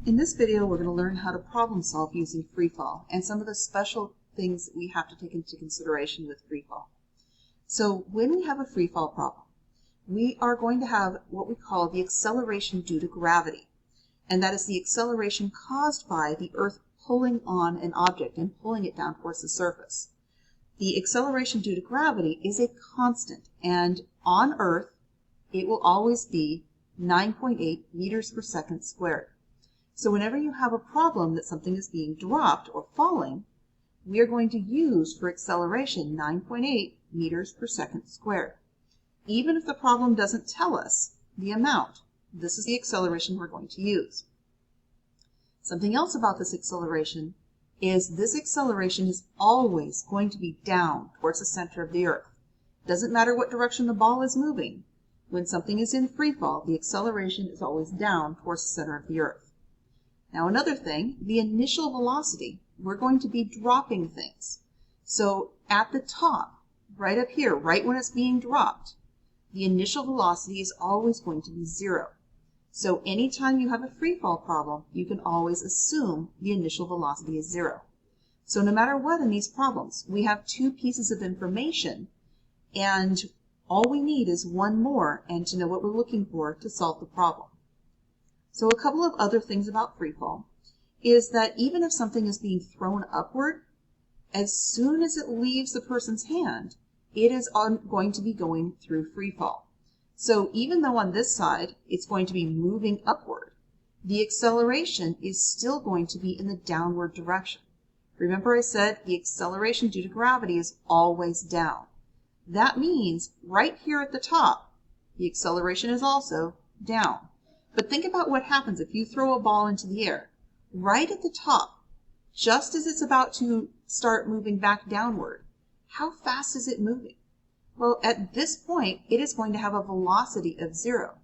In this video, we're going to learn how to problem solve using free fall and some of the special things that we have to take into consideration with free fall. So when we have a free fall problem, we are going to have what we call the acceleration due to gravity. And that is the acceleration caused by the Earth pulling on an object and pulling it down towards the surface. The acceleration due to gravity is a constant, and on Earth, it will always be 9.8 meters per second squared. So whenever you have a problem that something is being dropped or falling, we are going to use for acceleration 9.8 meters per second squared. Even if the problem doesn't tell us the amount, this is the acceleration we're going to use. Something else about this acceleration is this acceleration is always going to be down towards the center of the Earth. It doesn't matter what direction the ball is moving. When something is in free fall, the acceleration is always down towards the center of the Earth. Now another thing, the initial velocity, we're going to be dropping things. So at the top, right up here, right when it's being dropped, the initial velocity is always going to be 0. So anytime you have a free fall problem, you can always assume the initial velocity is 0. So no matter what in these problems, we have two pieces of information, and all we need is one more and to know what we're looking for to solve the problem. So a couple of other things about free fall is that even if something is being thrown upward, as soon as it leaves the person's hand, it is going to be going through free fall. So even though on this side it's going to be moving upward, the acceleration is still going to be in the downward direction. Remember I said the acceleration due to gravity is always down. That means right here at the top, the acceleration is also down. But think about what happens if you throw a ball into the air. Right at the top, just as it's about to start moving back downward, how fast is it moving? Well, at this point, it is going to have a velocity of 0.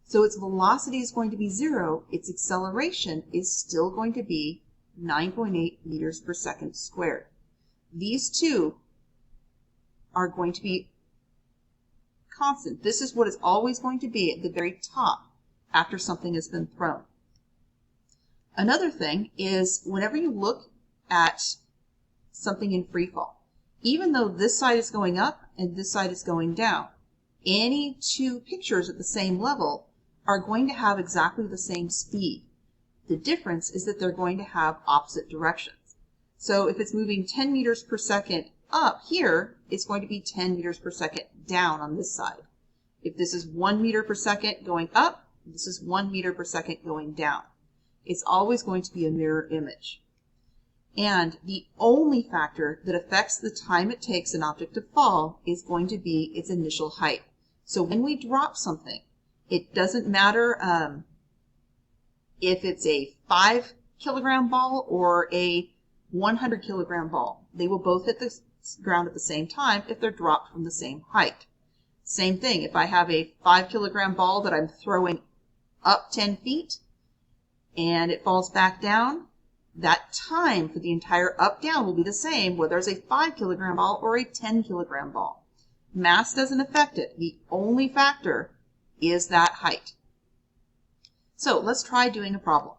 So its velocity is going to be 0. Its acceleration is still going to be 9.8 meters per second squared. These two are going to be constant. This is what is always going to be at the very top after something has been thrown. Another thing is whenever you look at something in free fall, even though this side is going up and this side is going down, any two pictures at the same level are going to have exactly the same speed. The difference is that they're going to have opposite directions. So if it's moving 10 meters per second up here, it's going to be 10 meters per second down on this side. If this is 1 meter per second going up, this is 1 meter per second going down. It's always going to be a mirror image. And the only factor that affects the time it takes an object to fall is going to be its initial height. So when we drop something, it doesn't matter if it's a 5 kilogram ball or a 100 kilogram ball. They will both hit the ground at the same time if they're dropped from the same height. Same thing, if I have a 5 kilogram ball that I'm throwing up 10 feet and it falls back down, that time for the entire up down will be the same whether it's a 5 kilogram ball or a 10 kilogram ball. Mass doesn't affect it. The only factor is that height. So let's try doing a problem.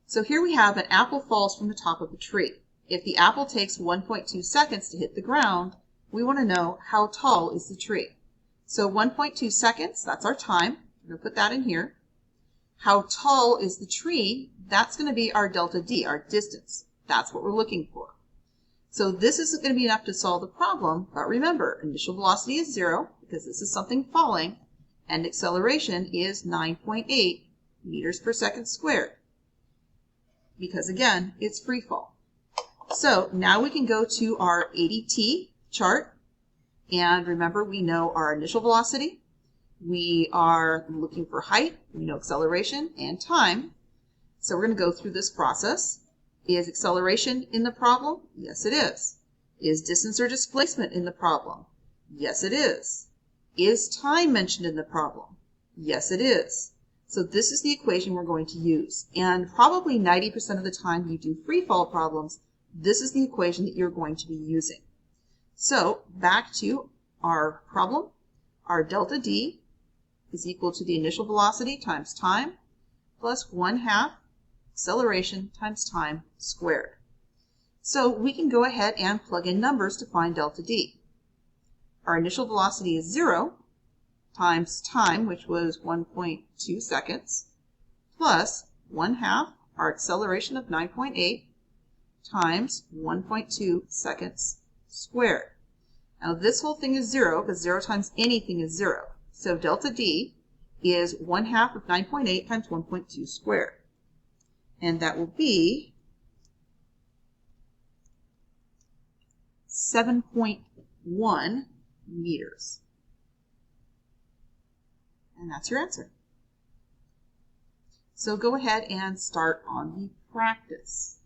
So here we have an apple falls from the top of a tree. If the apple takes 1.2 seconds to hit the ground, we want to know how tall is the tree. So 1.2 seconds, that's our time. We're going to put that in here. How tall is the tree? That's going to be our delta D, our distance. That's what we're looking for. So this isn't going to be enough to solve the problem, but remember, initial velocity is 0 because this is something falling, and acceleration is 9.8 meters per second squared because, again, it's free fall. So now we can go to our ADT chart, and remember we know our initial velocity. We are looking for height, we know acceleration and time. So we're going to go through this process. Is acceleration in the problem? Yes, it is. Is distance or displacement in the problem? Yes, it is. Is time mentioned in the problem? Yes, it is. So this is the equation we're going to use. And probably 90% of the time you do free fall problems, this is the equation that you're going to be using. So back to our problem. Our delta D is equal to the initial velocity times time plus 1/2 acceleration times time squared. So we can go ahead and plug in numbers to find delta D. Our initial velocity is 0 times time, which was 1.2 seconds, plus 1/2 our acceleration of 9.8 times 1.2 seconds squared. Now this whole thing is 0 because 0 times anything is 0. So delta D is 1/2 of 9.8 times 1.2 squared. And that will be 7.1 meters. And that's your answer. So go ahead and start on the practice.